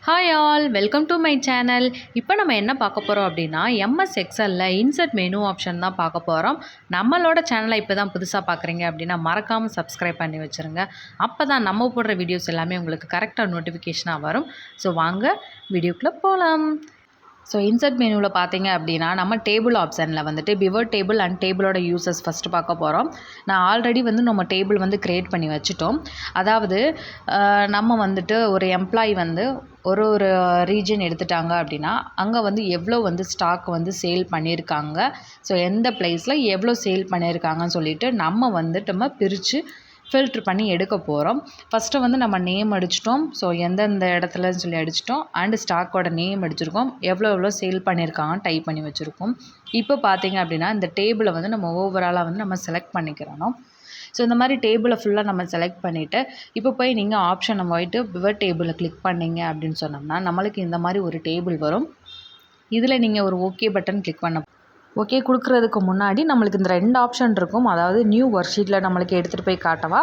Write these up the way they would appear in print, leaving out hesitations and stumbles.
Hi all, welcome to my channel. இப்போ நம்ம என்ன பார்க்க போகிறோம் அப்படின்னா, எம்எஸ் எக்ஸலில் இன்சர்ட் மெனு ஆப்ஷன் தான் பார்க்க போகிறோம். நம்மளோட சேனலை இப்போ தான் புதுசாக பார்க்குறீங்க அப்படின்னா மறக்காமல் சப்ஸ்கிரைப் பண்ணி வச்சுருங்க. அப்போ தான் நம்ம போடுற வீடியோஸ் எல்லாமே உங்களுக்கு கரெக்டாக நோட்டிஃபிகேஷனாக வரும். ஸோ வாங்க வீடியோக்குள்ளே போகலாம். ஸோ இன்சர்ட் மெனுவில் பார்த்தீங்க அப்படின்னா நம்ம டேபிள் ஆப்ஷனில் வந்துட்டு பிவர் டேபிள் அண்ட் டேபிளோட யூசஸ் ஃபஸ்ட்டு பார்க்க போகிறோம். நான் ஆல்ரெடி நம்ம டேபிள் க்ரியேட் பண்ணி வச்சுட்டோம். அதாவது நம்ம வந்துட்டு ஒரு எம்ப்ளாயி ஒரு ரீஜன் எடுத்துட்டாங்க அப்படின்னா அங்கே எவ்வளோ ஸ்டாக் சேல் பண்ணியிருக்காங்க, ஸோ எந்த ப்ளேஸில் எவ்வளோ சேல் பண்ணியிருக்காங்கன்னு சொல்லிட்டு நம்ம பிரித்து ஃபில்ட்ரு பண்ணி எடுக்க போகிறோம். ஃபஸ்ட்டு நம்ம நேம் அடிச்சிட்டோம். ஸோ எந்தெந்த இடத்துலன்னு சொல்லி அடிச்சிட்டோம். அண்டு ஸ்டாக்கோட நேம் அடிச்சிருக்கோம். எவ்வளோ சேல் பண்ணியிருக்காங்கன்னு டைப் பண்ணி வச்சுருக்கோம். இப்போ பார்த்தீங்க அப்படின்னா இந்த டேபிளை நம்ம ஓவராலாக நம்ம செலக்ட் பண்ணிக்கிறணும். ஸோ இந்த மாதிரி டேபிளை ஃபுல்லாக நம்ம செலக்ட் பண்ணிவிட்டு இப்போ போய் நீங்கள் ஆப்ஷனை போயிட்டு பிவர் டேபிளை கிளிக் பண்ணிங்க அப்படின்னு சொன்னோம்னா நம்மளுக்கு இந்த மாதிரி ஒரு டேபிள் வரும். இதில் நீங்கள் ஒரு ஓகே பட்டன் கிளிக் பண்ண ஓகே கொடுக்குறதுக்கு முன்னாடி நம்மளுக்கு இந்த 2 ஆப்ஷன் இருக்கும். அதாவது நியூ ஒர்க் ஷீட்டில் நம்மளுக்கு எடுத்துகிட்டு போய் காட்டவா,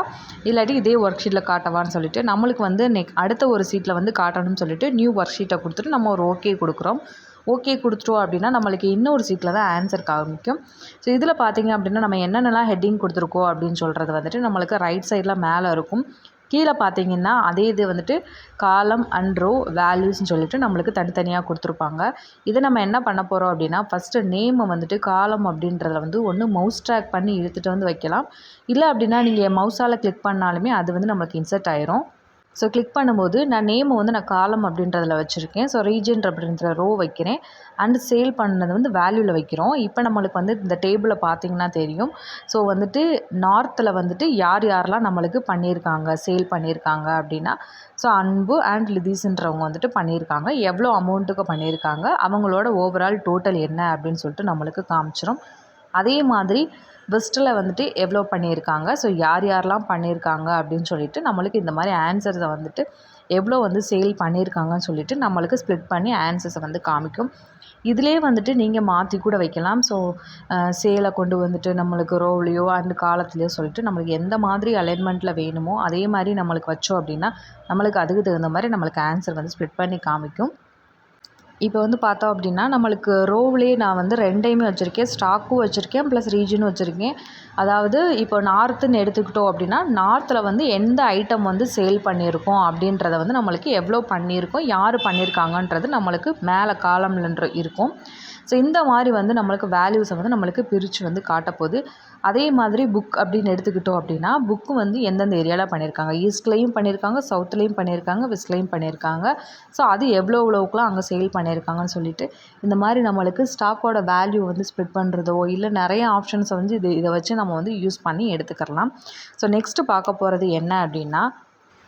இல்லாட்டி இதே ஒர்க் ஷீட்டில் காட்டவான்னு சொல்லிட்டு நம்மளுக்கு அடுத்த ஒரு சீட்டில் காட்டணும்னு சொல்லிட்டு நியூ ஒர்க் ஷீட்டை கொடுத்துட்டு நம்ம ஒரு ஓகே கொடுக்குறோம். ஓகே கொடுத்துட்டோம் அப்படின்னா நம்மளுக்கு இன்னொரு சீட்டில் தான் ஆன்சர் காமிக்கும். ஸோ இதில் பார்த்தீங்க அப்படின்னா நம்ம என்னென்னலாம் ஹெட்டிங் கொடுத்துருக்கோம் அப்படின்னு சொல்கிறது நம்மளுக்கு ரைட் சைடில் மேலே இருக்கும். கீழே பார்த்தீங்கன்னா அதே இது காலம் அண்ட் ரோ வேல்யூஸ்ன்னு சொல்லிட்டு நம்மளுக்கு தனித்தனியாக கொடுத்துருப்பாங்க. இதை நம்ம என்ன பண்ண போகிறோம் அப்படின்னா ஃபஸ்ட்டு நேமை காலம் அப்படின்றத ஒன்று மவுஸ் ட்ராக் பண்ணி இழுத்துட்டு வைக்கலாம். இல்லை அப்படின்னா நீங்கள் மவுஸால் கிளிக் பண்ணாலுமே அது நம்மளுக்கு இன்சர்ட் ஆயிரும். ஸோ கிளிக் பண்ணும்போது நான் நேமை நான் காலம் அப்படின்றதில் வச்சுருக்கேன். ஸோ ரீஜன் அப்படின்ற ரோ வைக்கிறேன். அண்டு சேல் பண்ணது வேல்யூவில் வைக்கிறோம். இப்போ நம்மளுக்கு இந்த டேபிளை பார்த்திங்கன்னா தெரியும். ஸோ நார்த்தில் யார் யாரெல்லாம் நம்மளுக்கு பண்ணியிருக்காங்க, சேல் பண்ணியிருக்காங்க அப்படின்னா ஸோ அன்பு அண்ட் லிதீஸ்ன்றவங்க பண்ணியிருக்காங்க. எவ்வளோ அமௌண்ட்டுக்கு பண்ணியிருக்காங்க, அவங்களோட ஓவரால் டோட்டல் என்ன அப்படின்னு சொல்லிட்டு நம்மளுக்கு காமிச்சிரும். அதே மாதிரி பெஸ்ட்டில் எவ்வளோ பண்ணியிருக்காங்க, ஸோ யார் யாரெல்லாம் பண்ணியிருக்காங்க அப்படின்னு சொல்லிட்டு நம்மளுக்கு இந்த மாதிரி ஆன்சர்ஸை எவ்வளோ சேல் பண்ணியிருக்காங்கன்னு சொல்லிட்டு நம்மளுக்கு ஸ்ப்ளிட் பண்ணி ஆன்சர்ஸை காமிக்கும். இதிலே நீங்கள் மாற்றி கூட வைக்கலாம். ஸோ சேலை கொண்டு நம்மளுக்கு ரோவ்லையோ அண்டு காலத்துலையோ சொல்லிட்டு நம்மளுக்கு எந்த மாதிரி அலைன்மெண்ட்டில் வேணுமோ அதே மாதிரி நம்மளுக்கு வச்சோம் அப்படின்னா நம்மளுக்கு அதுக்கு தகுந்த மாதிரி நம்மளுக்கு ஆன்சர் ஸ்ப்ளிட் பண்ணி காமிக்கும். இப்போ பார்த்தோம் அப்படின்னா நம்மளுக்கு ரோவ்லேயே நான் ரெண்டையுமே வச்சுருக்கேன். ஸ்டாக்கும் வச்சுருக்கேன் ப்ளஸ் ரீஜனும் வச்சுருக்கேன். அதாவது இப்போ நார்த்துன்னு எடுத்துக்கிட்டோம் அப்படின்னா நார்த்தில் எந்த ஐட்டம் சேல் பண்ணியிருக்கோம் அப்படின்றத நம்மளுக்கு எவ்வளோ பண்ணியிருக்கோம், யார் பண்ணியிருக்காங்கன்றது நம்மளுக்கு மேலே காலம்லன்ற இருக்கும். ஸோ இந்த மாதிரி நம்மளுக்கு வேல்யூஸை நம்மளுக்கு பிரித்து காட்டப்போகுது. அதே மாதிரி புக் அப்படின்னு எடுத்துக்கிட்டோம் அப்படின்னா புக்கு எந்தெந்த ஏரியாவில் பண்ணியிருக்காங்க, ஈஸ்ட்லேயும் பண்ணியிருக்காங்க, சவுத்துலேயும் பண்ணியிருக்காங்க, வெஸ்ட்லேயும் பண்ணியிருக்காங்க. ஸோ அது எவ்வளோக்குலாம் அங்கே சேல் பண்ணியிருக்காங்கன்னு சொல்லிட்டு இந்த மாதிரி நம்மளுக்கு ஸ்டாக்கோட வேல்யூ ஸ்ப்ளிட் பண்ணுறதோ இல்லை நிறைய ஆப்ஷன்ஸை இதை வச்சு நம்ம யூஸ் பண்ணி எடுத்துக்கலாம். ஸோ நெக்ஸ்ட்டு பார்க்க போகிறது என்ன அப்படின்னா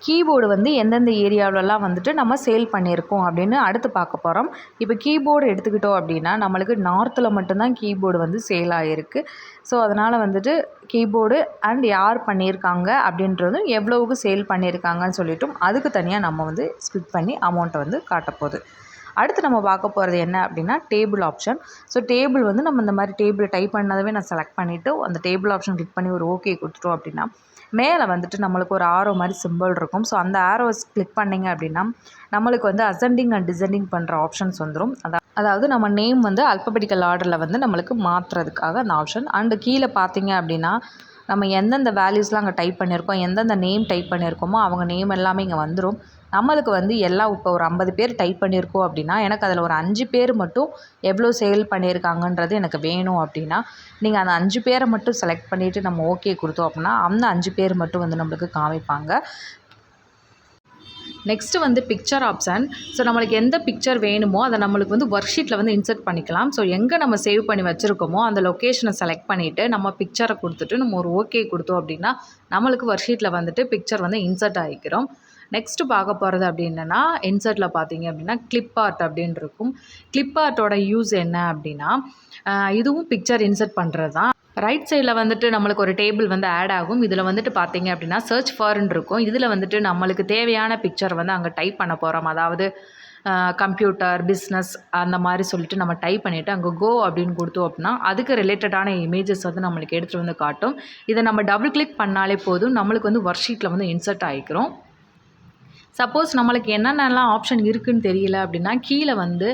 கீபோர்டு எந்தெந்த ஏரியாவிலலாம் நம்ம சேல் பண்ணியிருக்கோம் அப்படின்னு அடுத்து பார்க்க போகிறோம். இப்போ கீபோர்டு எடுத்துக்கிட்டோம் அப்படின்னா நம்மளுக்கு நார்த்தில் மட்டும்தான் கீபோர்டு சேல் ஆகிருக்கு. ஸோ அதனால் கீபோர்டு அண்ட் யார் பண்ணியிருக்காங்க அப்படின்றதும் எவ்வளோவுக்கு சேல் பண்ணியிருக்காங்கன்னு சொல்லிட்டும் அதுக்கு தனியாக நம்ம ஸ்ப்ளிட் பண்ணி அமௌண்ட்டை காட்டப்போகுது. அடுத்து நம்ம பார்க்க போகிறது என்ன அப்படின்னா டேபிள் ஆப்ஷன். ஸோ டேபிள் நம்ம இந்த மாதிரி டேபிள் டைப் பண்ணதவே நான் செலக்ட் பண்ணிவிட்டு அந்த டேபிள் ஆப்ஷன் கிளிக் பண்ணி ஒரு ஓகே கொடுத்துட்டோம் அப்படின்னா மேலே நம்மளுக்கு ஒரு ஆரோ மாதிரி சிம்பிள் இருக்கும். ஸோ அந்த ஆரோவை கிளிக் பண்ணிங்க அப்படின்னா நம்மளுக்கு அசெண்டிங் அண்ட் டிசெண்டிங் பண்ணுற ஆப்ஷன்ஸ் வந்துடும். அதாவது நம்ம நேம் அல்பபெட்டிக்கல் ஆர்டரில் நம்மளுக்கு மாற்றுறதுக்காக அந்த ஆப்ஷன். அண்டு கீழே பார்த்தீங்க அப்படின்னா நம்ம எந்தெந்த வேல்யூஸ்லாம் அங்கே டைப் பண்ணியிருக்கோம், எந்தெந்த நேம் டைப் பண்ணியிருக்கோமோ அவங்க நேம் எல்லாமே இங்கே வந்துடும். நம்மளுக்கு எல்லாம் இப்போ ஒரு 50 பேர் டைப் பண்ணியிருக்கோம் அப்படின்னா எனக்கு அதில் ஒரு 5 பேர் மட்டும் எவ்வளோ சேல் பண்ணியிருக்காங்கன்றது எனக்கு வேணும் அப்படின்னா நீங்கள் அந்த 5 பேரை மட்டும் செலக்ட் பண்ணிவிட்டு நம்ம ஓகே கொடுத்தோம் அப்படின்னா அந்த 5 பேர் மட்டும் நம்மளுக்கு காமிப்பாங்க. Next picture option. ஸோ நம்மளுக்கு எந்த பிக்சர் வேணுமோ அதை நம்மளுக்கு ஒர்க் ஷீட்டில் இன்சர்ட் பண்ணிக்கலாம். ஸோ எங்கே நம்ம சேவ் பண்ணி வச்சுருக்கோமோ அந்த லொக்கேஷனை செலக்ட் பண்ணிவிட்டு நம்ம பிக்சரை கொடுத்துட்டு நம்ம ஒரு ஓகே கொடுத்தோம் அப்படின்னா நம்மளுக்கு ஒர்க் ஷீட்டில் பிக்சர் இன்சர்ட் ஆகிக்கிறோம். நெக்ஸ்ட்டு பார்க்க போகிறது அப்படின்னா இன்சர்ட்டில் பார்த்தீங்க அப்படின்னா கிளிப் ஆர்ட் அப்படின்னு இருக்கும். கிளிப் ஆர்ட்டோட யூஸ் என்ன அப்படின்னா இதுவும் பிக்சர் இன்சர்ட் பண்ணுறது தான். ரைட் சைடில் நம்மளுக்கு ஒரு டேபிள் ஆட் ஆகும். இதில் பார்த்தீங்க அப்படின்னா சர்ச் ஃபார்ன்னு இருக்கும். இதில் நம்மளுக்கு தேவையான பிக்சர் அங்கே டைப் பண்ண போகிறோம். அதாவது கம்ப்யூட்டர், பிஸ்னஸ் அந்த மாதிரி சொல்லிட்டு நம்ம டைப் பண்ணிவிட்டு அங்கே கோ அப்படின்னு கொடுத்தோம் அப்படின்னா அதுக்கு ரிலேட்டடான இமேஜஸ் நம்மளுக்கு எடுத்துகிட்டு காட்டும். இதை நம்ம டபுள் கிளிக் பண்ணாலே போதும் நம்மளுக்கு ஒர்க் ஷீட்டில் இன்சர்ட் ஆகிக்கிறோம். சப்போஸ் நம்மளுக்கு என்னென்னலாம் ஆப்ஷன் இருக்குதுன்னு தெரியல அப்படின்னா கீழே வந்து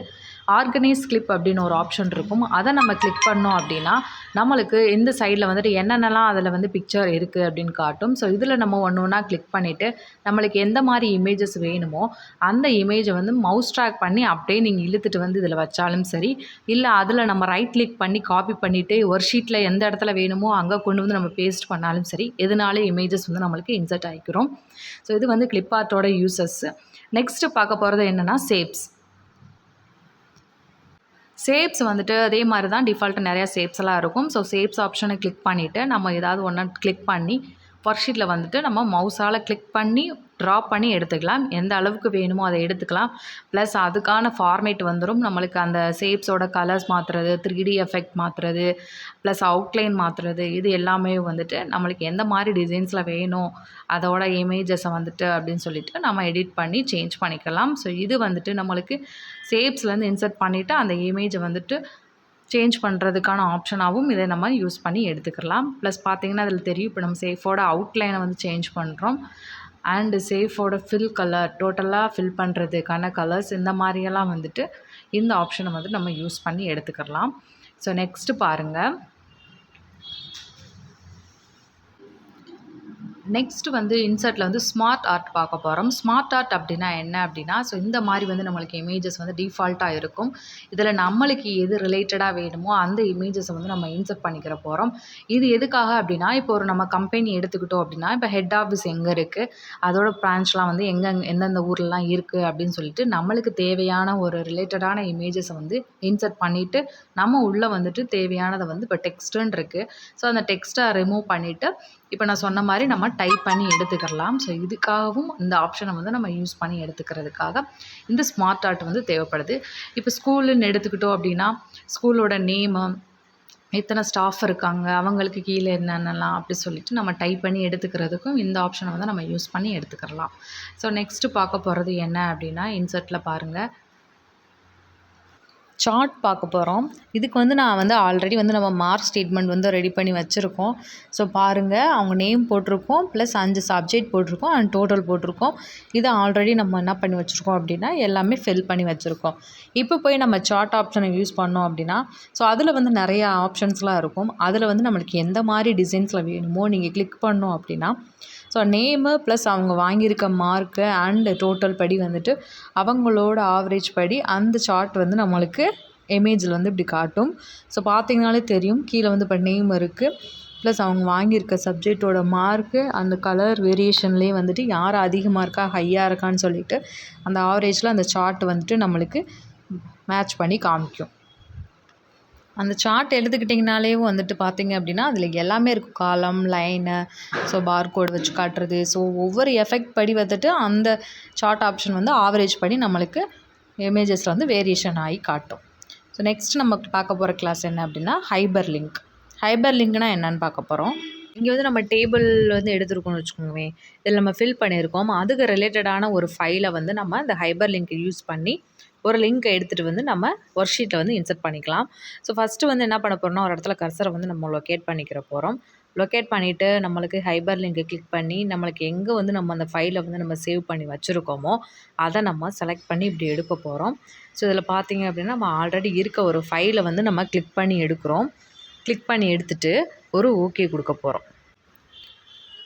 ஆர்கனைஸ் கிளிப் அப்படின்னு ஒரு ஆப்ஷன் இருக்கும். அதை நம்ம கிளிக் பண்ணோம் அப்படின்னா நம்மளுக்கு இந்த சைடில் வந்துட்டு என்னென்னலாம் அதில் வந்து பிக்சர் இருக்குது அப்படின்னு காட்டும். ஸோ இதில் நம்ம ஒன்று ஒன்றா கிளிக் பண்ணிவிட்டு நம்மளுக்கு எந்த மாதிரி இமேஜஸ் வேணுமோ அந்த இமேஜை வந்து மவுஸ் ட்ராக் பண்ணி அப்படியே நீங்கள் இழுத்துட்டு வந்து இதில் வச்சாலும் சரி, இல்லை அதில் நம்ம ரைட் கிளிக் பண்ணி காப்பி பண்ணிவிட்டு ஒரு ஷீட்டில் எந்த இடத்துல வேணுமோ அங்கே கொண்டு வந்து நம்ம பேஸ்ட் பண்ணாலும் சரி, எதனாலே இமேஜஸ் வந்து நம்மளுக்கு இன்சர்ட் ஆகிக்கிறோம். ஸோ இது வந்து கிளிப் ஆர்ட்டோட யூசஸ். நெக்ஸ்ட்டு பார்க்க போகிறது என்னென்னா ஷேப்ஸ் வந்துட்டு அதே மாதிரி தான் டிஃபால்ட்டாக நிறையா ஷேப்ஸ்லாம் இருக்கும். ஸோ ஷேப்ஸ் ஆப்ஷனை கிளிக் பண்ணிவிட்டு நம்ம ஏதாவது ஒன்று கிளிக் பண்ணி ஒர்க்ஷீட்டில் வந்துட்டு நம்ம மவுஸால் கிளிக் பண்ணி ட்ராப் பண்ணி எடுத்துக்கலாம். எந்த அளவுக்கு வேணுமோ அதை எடுத்துக்கலாம். ப்ளஸ் அதுக்கான ஃபார்மேட் வந்துடும். நம்மளுக்கு அந்த ஷேப்ஸோட கலர்ஸ் மாற்றுறது, 3D எஃபெக்ட் மாற்றுறது, ப்ளஸ் அவுட்லைன் மாற்றுறது, இது எல்லாமே வந்துட்டு நம்மளுக்கு எந்த மாதிரி டிசைன்ஸில் வேணும் அதோட இமேஜஸை வந்துட்டு அப்படின்னு சொல்லிட்டு நம்ம எடிட் பண்ணி சேஞ்ச் பண்ணிக்கலாம். ஸோ இது வந்துட்டு நம்மளுக்கு ஷேப்ஸ்லேருந்து இன்சர்ட் பண்ணிவிட்டு அந்த இமேஜை வந்துட்டு சேஞ்ச் பண்ணுறதுக்கான ஆப்ஷனாகவும் இதை நம்ம யூஸ் பண்ணி எடுத்துக்கலாம். ப்ளஸ் பார்த்திங்கன்னா அதில் தெரியும், இப்போ நம்ம சேஃபோட அவுட்லைனை வந்து சேஞ்ச் பண்ணுறோம். அண்டு சேஃபோட ஃபில் கலர் டோட்டலாக ஃபில் பண்ணுறதுக்கான கலர்ஸ் இந்த மாதிரியெல்லாம் வந்துட்டு இந்த ஆப்ஷனை வந்து நம்ம யூஸ் பண்ணி எடுத்துக்கலாம். ஸோ நெக்ஸ்ட்டு பாருங்கள். நெக்ஸ்ட்டு வந்து இன்சர்ட்டில் வந்து ஸ்மார்ட் ஆர்ட் பார்க்க போகிறோம். ஸ்மார்ட் ஆர்ட் அப்படின்னா என்ன அப்படின்னா, ஸோ இந்த மாதிரி வந்து நம்மளுக்கு இமேஜஸ் வந்து டிஃபால்ட்டாக இருக்கும். இதில் நம்மளுக்கு எது ரிலேட்டடாக வேணுமோ அந்த இமேஜஸை வந்து நம்ம இன்சர்ட் பண்ணிக்கிற போகிறோம். இது எதுக்காக அப்படின்னா, இப்போ ஒரு நம்ம கம்பெனி எடுத்துக்கிட்டோம் அப்படின்னா, இப்போ ஹெட் ஆஃபீஸ் எங்கே இருக்குது, அதோட பிரான்ச்லாம் வந்து எந்தெந்த ஊர்லலாம் இருக்குது அப்படின்னு சொல்லிட்டு நம்மளுக்கு தேவையான ஒரு ரிலேட்டடான இமேஜஸை வந்து இன்சர்ட் பண்ணிவிட்டு நம்ம உள்ளே வந்துட்டு தேவையானதை வந்து இப்போ டெக்ஸ்ட்டுன்னு இருக்குது. ஸோ அந்த டெக்ஸ்ட்டை ரிமூவ் பண்ணிவிட்டு இப்போ நான் சொன்ன மாதிரி நம்ம டைப் பண்ணி எடுத்துக்கலாம். ஸோ இதுக்காகவும் இந்த ஆப்ஷனை வந்து நம்ம யூஸ் பண்ணி எடுத்துக்கிறதுக்காக இந்த ஸ்மார்ட் ஆர்ட் வந்து தேவைப்படுது. இப்போ ஸ்கூலுன்னு எடுத்துக்கிட்டோம் அப்படின்னா ஸ்கூலோட நேமு, எத்தனை ஸ்டாஃப் இருக்காங்க, அவங்களுக்கு கீழே என்னென்னலாம் அப்படி சொல்லிட்டு நம்ம டைப் பண்ணி எடுத்துக்கிறதுக்கும் இந்த ஆப்ஷனை வந்து நம்ம யூஸ் பண்ணி எடுத்துக்கலாம். ஸோ நெக்ஸ்ட்டு பார்க்க போகிறது என்ன அப்படின்னா, இன்சர்ட்டில் பாருங்கள், சார்ட் பார்க்க போகிறோம். இதுக்கு வந்து நான் வந்து ஆல்ரெடி வந்து நம்ம மார்க் ஸ்டேட்மெண்ட் வந்து ரெடி பண்ணி வச்சுருக்கோம். ஸோ பாருங்கள், அவங்க நேம் போட்டிருக்கோம், ப்ளஸ் 5 சப்ஜெக்ட் போட்டிருக்கோம் அண்ட் டோட்டல் போட்டிருக்கோம். இதை ஆல்ரெடி நம்ம என்ன பண்ணி வச்சுருக்கோம் அப்படின்னா எல்லாமே ஃபில் பண்ணி வச்சுருக்கோம். இப்போ போய் நம்ம சார்ட் ஆப்ஷனை யூஸ் பண்ணோம் அப்படின்னா, ஸோ அதில் வந்து நிறையா ஆப்ஷன்ஸ்லாம் இருக்கும். அதில் வந்து நம்மளுக்கு எந்த மாதிரி டிசைன்ஸில் வேணுமோ நீங்கள் கிளிக் பண்ணோம் அப்படின்னா, ஸோ நேமு ப்ளஸ் அவங்க வாங்கியிருக்க மார்க்கு அண்டு டோட்டல் படி வந்துட்டு அவங்களோட ஆவரேஜ் படி அந்த சார்ட் வந்து நம்மளுக்கு இமேஜில் வந்து இப்படி காட்டும். ஸோ பார்த்திங்கனாலே தெரியும், கீழே வந்து இப்போ நேம் இருக்குது, ப்ளஸ் அவங்க வாங்கியிருக்க சப்ஜெக்டோட மார்க்கு அந்த கலர் வேரியேஷன்லேயே வந்துட்டு யார் அதிகமாக இருக்கா ஹையாக இருக்கான்னு சொல்லிட்டு அந்த ஆவரேஜில் அந்த சார்ட் வந்துட்டு நம்மளுக்கு மேட்ச் பண்ணி காமிக்கும். அந்த சார்ட் எடுத்துக்கிட்டிங்கனாலே வந்துட்டு பார்த்திங்க அப்படின்னா அதில் எல்லாமே இருக்கும், காலம், லைனு, ஸோ பார்கோடு வச்சு காட்டுறது. ஸோ ஒவ்வொரு எஃபெக்ட் படி வந்துட்டு அந்த சார்ட் ஆப்ஷன் வந்து ஆவரேஜ் படி நம்மளுக்கு இமேஜஸில் வந்து வேரியேஷன் ஆகி காட்டும். ஸோ நெக்ஸ்ட் நம்ம பார்க்க போகிற கிளாஸ் என்ன அப்படின்னா ஹைபர் லிங்க். ஹைபர் லிங்க்னால் என்னென்னு பார்க்க போகிறோம். இங்கே வந்து நம்ம டேபிள் வந்து எடுத்துருக்கோம்னு வச்சுக்கோங்க, இதில் நம்ம ஃபில் பண்ணியிருக்கோம். அதுக்கு ரிலேட்டடான ஒரு ஃபைலை வந்து நம்ம இந்த ஹைபர் லிங்க்கை யூஸ் பண்ணி ஒரு லிங்க்கை எடுத்துகிட்டு வந்து நம்ம ஒர்க் ஷீட்டில் வந்து இன்சர்ட் பண்ணிக்கலாம். ஸோ ஃபஸ்ட்டு வந்து என்ன பண்ண போகிறோம்னா, ஒரு இடத்துல கர்சரை வந்து நம்ம லொக்கேட் பண்ணிக்கிற போகிறோம். லொக்கேட் பண்ணிவிட்டு நம்மளுக்கு ஹைபர் லிங்கை கிளிக் பண்ணி நம்மளுக்கு எங்கே வந்து நம்ம அந்த ஃபைலை வந்து நம்ம சேவ் பண்ணி வச்சுருக்கோமோ அதை நம்ம செலக்ட் பண்ணி இப்படி எடுக்க போகிறோம். ஸோ இதில் பார்த்திங்க அப்படின்னா நம்ம ஆல்ரெடி இருக்க ஒரு ஃபைலை வந்து நம்ம கிளிக் பண்ணி எடுக்கிறோம். கிளிக் பண்ணி எடுத்துகிட்டு ஒரு ஓகே கொடுக்க போகிறோம்.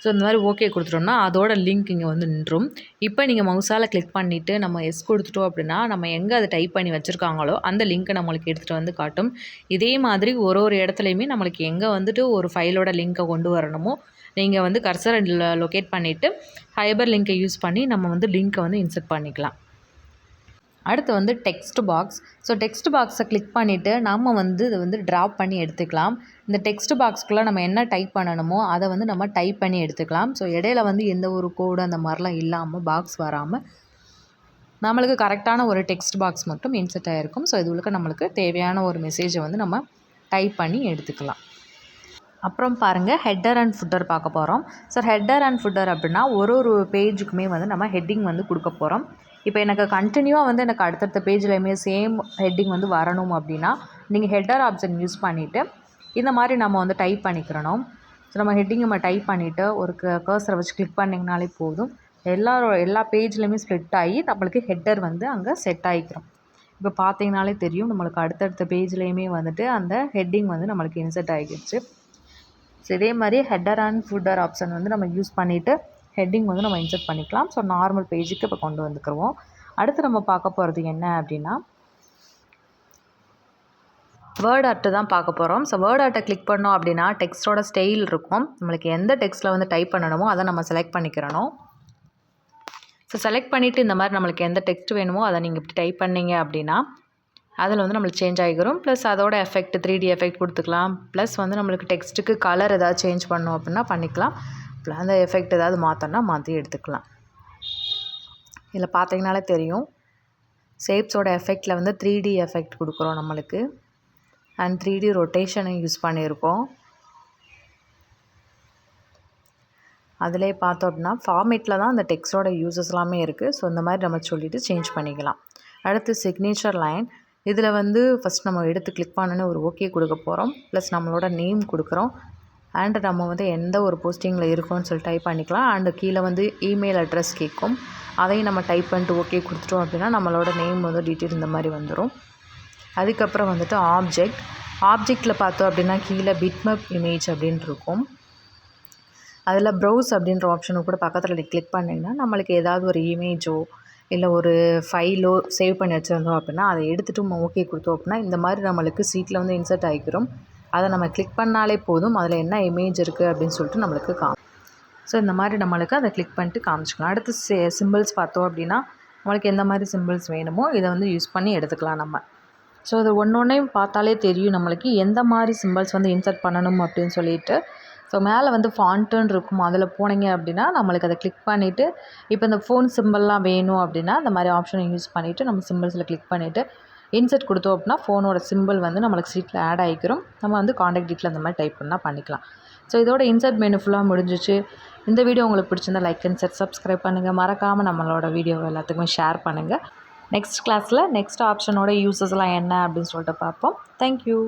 ஸோ இந்த மாதிரி ஓகே கொடுத்துட்டோம்னா அதோட லிங்க் இங்கே வந்து நின்றும். இப்போ நீங்கள் மவுஸால் கிளிக் பண்ணிவிட்டு நம்ம எஸ் கொடுத்துட்டோம் அப்படின்னா நம்ம எங்கே அதை டைப் பண்ணி வச்சுருக்காங்களோ அந்த லிங்க்கை நம்மளுக்கு எடுத்துகிட்டு வந்து காட்டும். இதே மாதிரி ஒரு இடத்துலையுமே நம்மளுக்கு எங்கே வந்துட்டு ஒரு ஃபைலோட லிங்க்கை கொண்டு வரணுமோ நீங்கள் வந்து கர்சரை லொக்கேட் பண்ணிவிட்டு ஹைபர் லிங்க்கை யூஸ் பண்ணி நம்ம வந்து லிங்க்கை வந்து இன்சர்ட் பண்ணிக்கலாம். அடுத்து வந்து டெக்ஸ்ட் பாக்ஸ். ஸோ டெக்ஸ்ட் பாக்ஸை கிளிக் பண்ணிவிட்டு நம்ம வந்து இதை வந்து ட்ராப் பண்ணி எடுத்துக்கலாம். இந்த டெக்ஸ்ட் பாக்ஸ்க்குள்ளே நம்ம என்ன டைப் பண்ணணுமோ அதை வந்து நம்ம டைப் பண்ணி எடுத்துக்கலாம். ஸோ இடையில வந்து எந்த ஒரு கோடு அந்த மாதிரிலாம் இல்லாமல் பாக்ஸ் வராமல் நம்மளுக்கு கரெக்டான ஒரு டெக்ஸ்ட் பாக்ஸ் மட்டும் இன்சர்ட் ஆகிருக்கும். ஸோ இது உள்ளுக்கு நம்மளுக்கு தேவையான ஒரு மெசேஜை வந்து நம்ம டைப் பண்ணி எடுத்துக்கலாம். அப்புறம் பாருங்கள், ஹெட்டர் அண்ட் ஃபுட்டர் பார்க்க போகிறோம். ஸோ ஹெட்டர் அண்ட் ஃபுட்டர் அப்படின்னா ஒரு பேஜுக்குமே வந்து நம்ம ஹெட்டிங் வந்து கொடுக்க போகிறோம். இப்போ எனக்கு கண்டினியூவாக வந்து எனக்கு அடுத்தடுத்த பேஜ்லையுமே சேம் ஹெட்டிங் வந்து வரணும் அப்படின்னா நீங்கள் ஹெட்டர் ஆப்ஷன் யூஸ் பண்ணிவிட்டு இந்த மாதிரி நம்ம வந்து டைப் பண்ணிக்கிறணும். ஸோ நம்ம ஹெட்டிங் நம்ம டைப் பண்ணிவிட்டு ஒரு கர்சரை வச்சு கிளிக் பண்ணிங்கனாலே போதும். எல்லா பேஜ்லேயுமே ஸ்ப்ளிட் ஆகி நம்மளுக்கு ஹெட்டர் வந்து அங்கே செட் ஆகிக்கிறோம். இப்போ பார்த்தீங்கனாலே தெரியும் நம்மளுக்கு அடுத்தடுத்த பேஜ்லேயுமே வந்துட்டு அந்த ஹெட்டிங் வந்து நம்மளுக்கு இன்சர்ட் ஆகிடுச்சு. ஸோ இதே மாதிரி ஹெட்டர் அண்ட் ஃபுட்டர் ஆப்ஷன் வந்து நம்ம யூஸ் பண்ணிவிட்டு ஹெட்டிங் வந்து நம்ம இன்சர்ட் பண்ணிக்கலாம். ஸோ நார்மல் பேஜுக்கு இப்போ கொண்டு வந்துக்குருவோம். அடுத்து நம்ம பார்க்க போகிறது என்ன அப்படின்னா வேர்ட் ஆர்ட்டு தான் பார்க்க போகிறோம். ஸோ வேர்ட் ஆர்ட்டை கிளிக் பண்ணோம் அப்படின்னா டெக்ஸ்ட்டோட ஸ்டைல் இருக்கும். நம்மளுக்கு எந்த டெக்ஸ்ட்டில் வந்து டைப் பண்ணணுமோ அதை நம்ம செலக்ட் பண்ணிக்கிறணும். ஸோ செலக்ட் பண்ணிவிட்டு இந்த மாதிரி நம்மளுக்கு எந்த டெக்ஸ்ட் வேணுமோ அதை நீங்கள் இப்படி டைப் பண்ணிங்க அப்படின்னா அதில் வந்து நம்மளுக்கு சேஞ்ச் ஆகிக்கிறோம். ப்ளஸ் அதோட எஃபெக்ட் 3D எஃபெக்ட் கொடுத்துக்கலாம். ப்ளஸ் வந்து நம்மளுக்கு டெக்ஸ்ட்டுக்கு கலர் ஏதாவது சேஞ்ச் பண்ணோம் அப்படின்னா பண்ணிக்கலாம். அந்த எஃபெக்ட் ஏதாவது மாற்றோன்னா மாற்றி எடுத்துக்கலாம். இதில் பார்த்தீங்கனாலே தெரியும் ஷேப்ஸோட எஃபெக்டில் வந்து 3D எஃபெக்ட் கொடுக்குறோம் நம்மளுக்கு. அண்ட் 3D ரொட்டேஷனை யூஸ் பண்ணியிருக்கோம். அதிலே பார்த்தோம் அப்படின்னா ஃபார்மேட்டில் தான் அந்த டெக்ஸ்ட்டோட யூசஸ் எல்லாமே இருக்குது. ஸோ இந்த மாதிரி நம்ம சொல்லிவிட்டு சேஞ்ச் பண்ணிக்கலாம். அடுத்து சிக்னேச்சர் லைன். இதில் வந்து ஃபஸ்ட் நம்ம எடுத்து கிளிக் பண்ணோன்னே ஒரு ஓகே கொடுக்க போகிறோம். ப்ளஸ் நம்மளோட நேம் கொடுக்குறோம். அண்டு நம்ம வந்து எந்த ஒரு போஸ்டிங்கில் இருக்கோம்னு சொல்லி டைப் பண்ணிக்கலாம். அண்டு கீழே வந்து இமெயில் அட்ரஸ் கேட்கும். அதையும் நம்ம டைப் பண்ணிட்டு ஓகே கொடுத்துட்டோம் அப்படின்னா நம்மளோட நேம் வந்து டீட்டெயில் இந்த மாதிரி வந்துடும். அதுக்கப்புறம் வந்துட்டு ஆப்ஜெக்டில் பார்த்தோம் அப்படின்னா கீழே பிட்மேப் இமேஜ் அப்படின்னு இருக்கும். அதில் ப்ரௌஸ் அப்படின்ற ஆப்ஷனை கூட பக்கத்தில் கிளிக் பண்ணிங்கன்னா நம்மளுக்கு ஏதாவது ஒரு இமேஜோ இல்லை ஒரு ஃபைலோ சேவ் பண்ணி வச்சுருந்தோம் அப்படின்னா அதை எடுத்துகிட்டு நம்ம ஓகே கொடுத்தோம் அப்படின்னா இந்த மாதிரி நம்மளுக்கு சீட்டில் வந்து இன்சர்ட் ஆகிக்கிறோம். அதை நம்ம கிளிக் பண்ணாலே போதும் அதில் என்ன இமேஜ் இருக்குது அப்படின்னு சொல்லிட்டு நம்மளுக்கு ஸோ இந்த மாதிரி நம்மளுக்கு அதை கிளிக் பண்ணிட்டு காமிச்சிக்கலாம். அடுத்து சிம்பிள்ஸ் பார்த்தோம் அப்படின்னா நம்மளுக்கு எந்த மாதிரி சிம்பிள்ஸ் வேணுமோ இதை வந்து யூஸ் பண்ணி எடுத்துக்கலாம் நம்ம. ஸோ அது ஒன்றையும் பார்த்தாலே தெரியும் நம்மளுக்கு எந்த மாதிரி சிம்பிள்ஸ் வந்து இன்சர்ட் பண்ணணும் அப்படின்னு சொல்லிட்டு. ஸோ மேலே வந்து ஃபாண்ட்டுன்னு இருக்கும். அதில் போனீங்க அப்படின்னா நம்மளுக்கு அதை கிளிக் பண்ணிவிட்டு இப்போ இந்த ஃபோன் சிம்பிள்லாம் வேணும் அப்படின்னா இந்த மாதிரி ஆப்ஷனை யூஸ் பண்ணிவிட்டு நம்ம சிம்பிள்ஸில் கிளிக் பண்ணிவிட்டு இன்சர்ட் கொடுத்தோம் அப்படின்னா ஃபோனோட சிம்பிள் வந்து நம்மளுக்கு சீட்டில் ஆட் ஆகிக்கிறோம். நம்ம வந்து காண்டாக்ட் டீட்டெயில் அந்த மாதிரி டைப் பண்ணால் பண்ணிக்கலாம். ஸோ இதோட இன்சர்ட் மெனு ஃபுல்லாக முடிஞ்சிச்சு. இந்த வீடியோ உங்களுக்கு பிடிச்சிருந்தா லைக் அண்ட் சப்ஸ்கிரைப் பண்ணுங்கள். மறக்காமல் நம்மளோட வீடியோ எல்லாத்துக்குமே ஷேர் பண்ணுங்கள். நெக்ஸ்ட் கிளாஸில் நெக்ஸ்ட் ஆப்ஷனோட யூசஸ்லாம் என்ன அப்படின்னு சொல்லிட்டு பார்ப்போம். தேங்க்யூ.